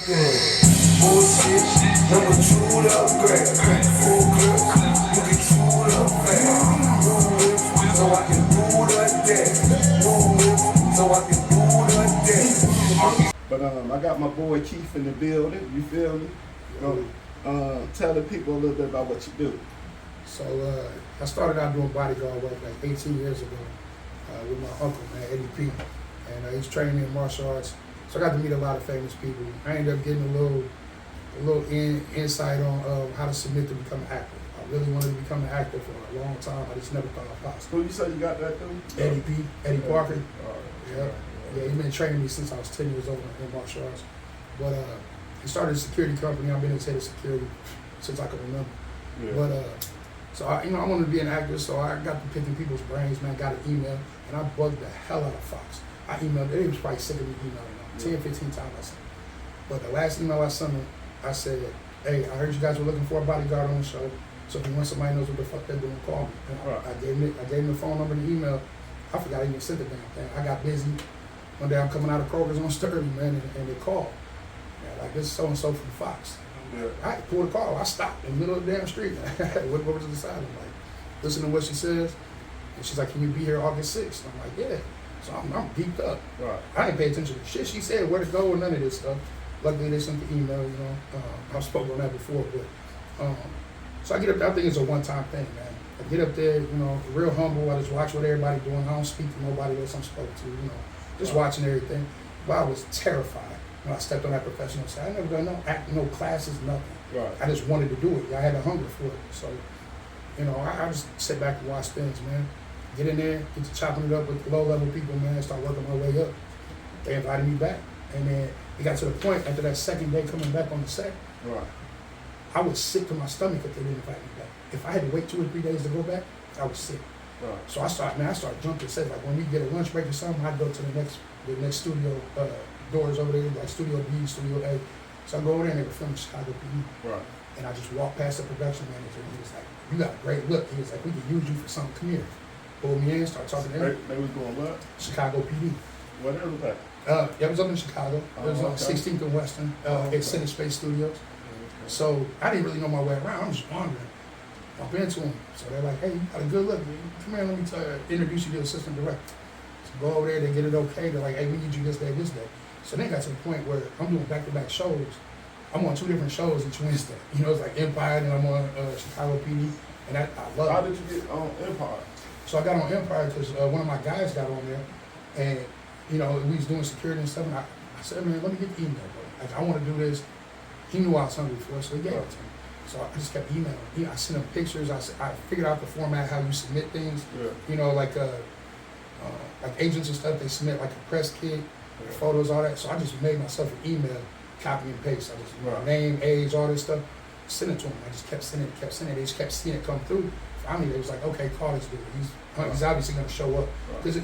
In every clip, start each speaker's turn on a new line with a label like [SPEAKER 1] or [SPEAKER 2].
[SPEAKER 1] Bullshit, I'm a chewed up crack. Full clip, you get chewed up fast. New whip, so I can do the dash. New whip, so I can do the dash.
[SPEAKER 2] But I got my boy Keith in the building, you feel me? Tell the people a little bit about what you do.
[SPEAKER 3] So I started out doing bodyguard work like 18 years ago with my uncle, man, Eddie P. And he's training me in martial arts. So I got to meet a lot of famous people. I ended up getting a little insight on how to submit to become an actor. I really wanted to become an actor for a long time. I just never thought it possible.
[SPEAKER 2] Who you say you got that through?
[SPEAKER 3] Eddie P. Eddie Parker.
[SPEAKER 2] Yeah.
[SPEAKER 3] Yeah, he's been training me since I was 10 years old in martial arts. But he started a security company. I've been in head of security since I can remember.
[SPEAKER 2] Yeah.
[SPEAKER 3] But so I wanted to be an actor, so I got to picking people's brains, man. Got an email, and I bugged the hell out of Fox. I emailed, they was probably sick of me emailing them, 10, 15 times I sent. But the last email I sent them, I said, hey, I heard you guys were looking for a bodyguard on the show, so if you want somebody knows what the fuck they're doing, call me. And I gave him the phone number and the email. I forgot I even sent the damn thing. I got busy. One day I'm coming out of Kroger's on Sturdy, man, and they called. Yeah, like, this is so-and-so from Fox.
[SPEAKER 2] Yeah.
[SPEAKER 3] I pulled a call. I stopped in the middle of the damn street. What was the side? I'm like, listen to what she says. And she's like, can you be here August 6th? I'm like, yeah. So I'm geeked up.
[SPEAKER 2] Right.
[SPEAKER 3] I didn't pay attention to shit she said, where to go, or none of this stuff. Luckily, they sent the email, you know. I've spoken on that before, but so I get up there. I think it's a one-time thing, man. I get up there, you know, real humble. I just watch what everybody doing. I don't speak to nobody else I'm spoke to, you know, just watching everything. But I was terrified when I stepped on that professional side. I never done no classes, nothing.
[SPEAKER 2] Right.
[SPEAKER 3] I just wanted to do it. I had a hunger for it. So, you know, I just sit back and watch things, man. Get in there, get to chopping it up with low-level people, man, start working my way up. They invited me back. And then it got to the point, after that second day coming back on the set,
[SPEAKER 2] Right.
[SPEAKER 3] I was sick to my stomach if they didn't invite me back. If I had to wait 2 or 3 days to go back, I was sick.
[SPEAKER 2] Right.
[SPEAKER 3] So I started jumping sets. Like when we get a lunch break or something, I'd go to the next studio doors over there, like Studio B, Studio A. So I go over there and they were filming Chicago PD.
[SPEAKER 2] Right.
[SPEAKER 3] And I just walked past the production manager and he was like, you got a great look. He was like, we can use you for something, come here. Pulled me in, started talking to him.
[SPEAKER 2] They was doing what?
[SPEAKER 3] Chicago PD.
[SPEAKER 2] Whatever was that?
[SPEAKER 3] It was up in Chicago. It was on
[SPEAKER 2] okay.
[SPEAKER 3] 16th and Western at Center Space Studios.
[SPEAKER 2] Okay.
[SPEAKER 3] So I didn't really know my way around. I'm just wandering. Bump into them. So they're like, hey, you got a good look, man. Come here, let me introduce you to the assistant director. So go over there, they get it okay. They're like, hey, we need you this day, this day. So then it got to the point where I'm doing back-to-back shows. I'm on 2 different shows each Wednesday. You know, it's like Empire, and I'm on Chicago PD, and I love it.
[SPEAKER 2] How did you get on Empire?
[SPEAKER 3] So I got on Empire because one of my guys got on there, and you know, we was doing security and stuff, and I said, man, let me get the email, bro. Like, I want to do this. He knew I was hungry for it, so he gave it to me. So I just kept emailing. I sent him pictures. I figured out the format, how you submit things.
[SPEAKER 2] Yeah.
[SPEAKER 3] You know, like agents and stuff, they submit like a press kit, photos, all that. So I just made myself an email, copy and paste. I just name, age, all this stuff, send it to them. I just kept sending it. They just kept seeing it come through. Finally, they was like, okay, call this dude. He's obviously going to show up. Because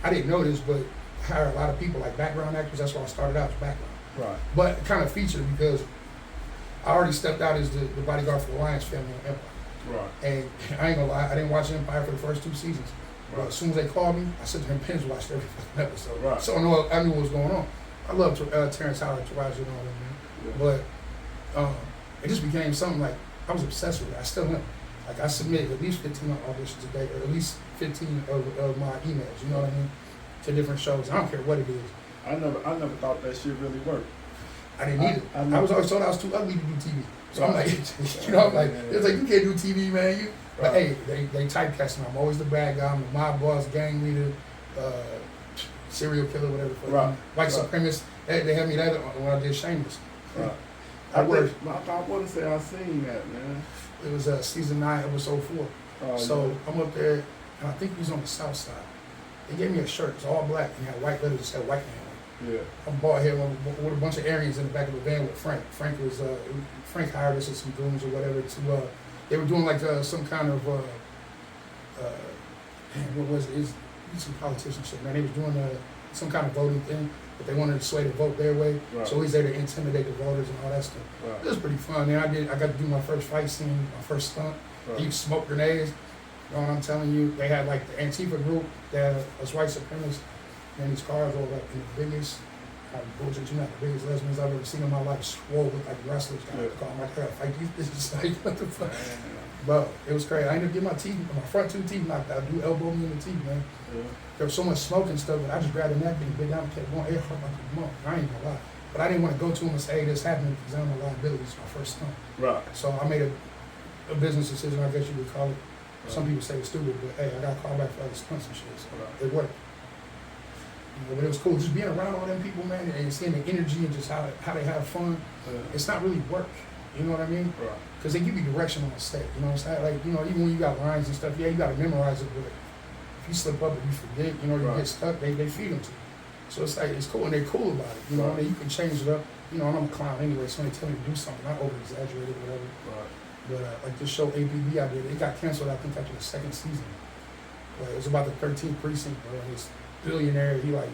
[SPEAKER 3] I didn't know this, but I hired a lot of people, like background actors. That's why I started out as background.
[SPEAKER 2] Right.
[SPEAKER 3] But it kind of featured because I already stepped out as the bodyguard for the Lions family on Empire.
[SPEAKER 2] Right.
[SPEAKER 3] And I ain't gonna lie, I didn't watch Empire for the first 2 seasons.
[SPEAKER 2] Right.
[SPEAKER 3] But as soon as they called me, I sit there and binge watched every fucking episode.
[SPEAKER 2] Right.
[SPEAKER 3] So I knew what was going on. I love Terrence Howard, Taraji, and all that, man.
[SPEAKER 2] Yeah.
[SPEAKER 3] But it just became something like I was obsessed with it. I still am. Like I submit at least 15 auditions a day, or at least 15 of my emails. You know what I mean? To different shows. I don't care what it is.
[SPEAKER 2] I never thought that shit really worked.
[SPEAKER 3] I didn't either. I was always told I was too ugly to do TV. So I'm like, you know, I'm like, it's like, you can't do TV, man. But hey, they typecast me. I'm always the bad guy. I'm the mob boss, gang leader, serial killer, whatever.
[SPEAKER 2] Right.
[SPEAKER 3] White supremacist. They had me that when I did Shameless.
[SPEAKER 2] Right. I want to say I seen that, man.
[SPEAKER 3] It was season 9, episode 4. So I'm up there, and I think he was on the south side. They gave me a shirt. It's all black, and had white letters that said white man.
[SPEAKER 2] Yeah.
[SPEAKER 3] I'm bald head with a bunch of Aryans in the back of the van with Frank. Frank hired us as some goons or whatever to, they were doing like some kind of, what was it? It's some politician shit, man. They was doing some kind of voting thing, but they wanted to sway the vote their way. Right. So he's there to intimidate the voters and all that stuff. Right. It was pretty fun. And I got to do my first fight scene, my first stunt. Right. He smoked grenades. You know what I'm telling you? They had like the Antifa group that was white supremacists. And these cars were like in the biggest bullshit, you're not the biggest lesbians I've ever seen in my life. Swole, look like wrestlers. I'm like, I gotta fight these bitches. Like, what the fuck? But it was crazy. I ended up getting my front 2 teeth knocked out. Dude elbowed me in the teeth, man.
[SPEAKER 2] Yeah.
[SPEAKER 3] There was so much smoke and stuff, but I just grabbed a napkin and bit down and kept going. It hurt like a month. I ain't gonna lie. But I didn't want to go to him and say, hey, this happened because I don't know liability. It's my first time.
[SPEAKER 2] Right.
[SPEAKER 3] So I made a business decision, I guess you would call it. Some people say it's stupid, but hey, I got called back for other stunts and shit. So it worked. But it was cool. Just being around all them people, man, and seeing the energy and just how they have fun. It's not really work. You know what I mean?
[SPEAKER 2] Right.
[SPEAKER 3] Because they give you direction on the set. You know what I'm saying? Like, you know, even when you got lines and stuff, yeah, you got to memorize it, but if you slip up and you forget, you know, you get stuck, they feed them to you. So it's like, it's cool, and they're cool about it. You know, I mean, you can change it up. You know, and I'm a clown anyway, so when they tell me to do something, I over-exaggerate it, whatever.
[SPEAKER 2] Right.
[SPEAKER 3] But like this show, ABB, I did, it got canceled, I think, after the 2nd season. But it was about the 13th precinct, bro. This billionaire, he like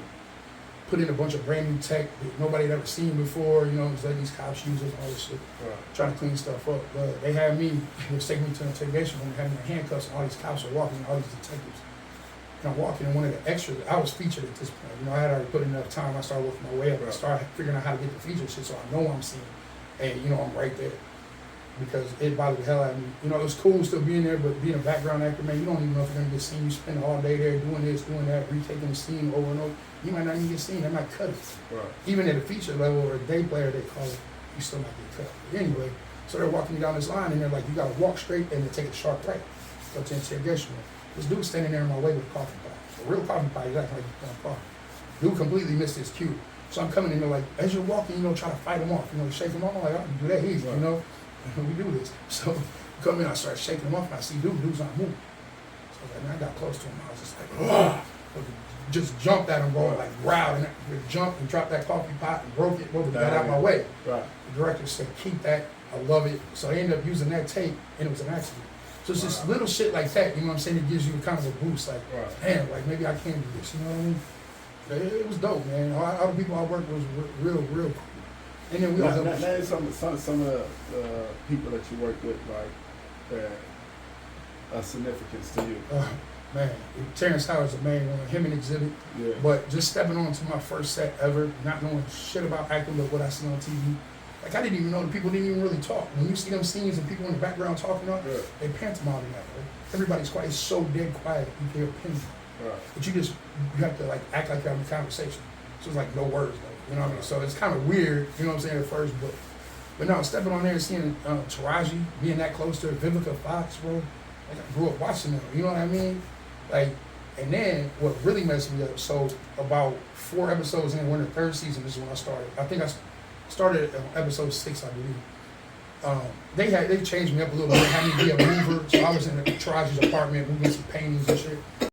[SPEAKER 3] put in a bunch of brand new tech that nobody had ever seen before. You know, he's letting these cops use it and all this shit, trying to clean stuff up. But they had me, they was taking me to an interrogation room, had me in handcuffs, and all these cops are walking, all these detectives. And I'm walking, and one of the extras, I was featured at this point. You know, I had already put in enough time. I started working my way up. I started figuring out how to get the feature shit, so I know I'm seeing. And you know, I'm right there. Because it bothered the hell out of me. You know, it was cool still being there, but being a background actor, man, you don't even know if you're gonna get seen. You spend all day there doing this, doing that, retaking the scene over and over. You might not even get seen. They might cut it.
[SPEAKER 2] Right.
[SPEAKER 3] Even at a feature level or a day player, they call it, you still might get cut. But anyway, so they're walking me down this line, and they're like, you gotta walk straight and then take a sharp right. Go to interrogation room. This dude standing there in my way with a coffee pot. A real coffee pot, he's acting like he's done coffee. Dude completely missed his cue. So I'm coming in there like, as you're walking, you know, try to fight him off, you know, shake him off. I'm like, I can do that easy, you know. We do this. So come in, I start shaking him off, and I see dude's not moving. So I was like, man, I got close to him, I was just like, ugh. Just jumped at him, bro, like growled, and I jumped and dropped that coffee pot and broke it, got out of my way.
[SPEAKER 2] Right.
[SPEAKER 3] The director said, keep that, I love it. So they ended up using that tape, and it was an accident. So it's just little shit like that, you know what I'm saying, it gives you kind of a boost, like, damn, like maybe I can do this, you know what I mean? It was dope, man. All the people I worked with was real cool. And then we all
[SPEAKER 2] name some of the people that you work with, like, a significance to you.
[SPEAKER 3] Man, Terrence Howard's the main one, him and Exhibit.
[SPEAKER 2] Yeah.
[SPEAKER 3] But just stepping on to my first set ever, not knowing shit about acting, but what I see on TV. Like, I didn't even know the people didn't even really talk. When you see them scenes and people in the background talking up, they pantomime that, right? Everybody's quiet. It's so dead quiet, you can hear pins.
[SPEAKER 2] Right.
[SPEAKER 3] But you have to like act like you're having a conversation. So it's like no words though, you know what I mean? So it's kind of weird, you know what I'm saying, at first, but no, stepping on there and seeing Taraji, being that close to Vivica Fox, bro, like I grew up watching them, you know what I mean? Like, and then what really messed me up, so about 4 episodes in, we're in the 3rd season, this is when I started. I think I started on episode 6, I believe. They changed me up a little bit, they had me be a mover, so I was in Taraji's apartment moving some paintings and shit.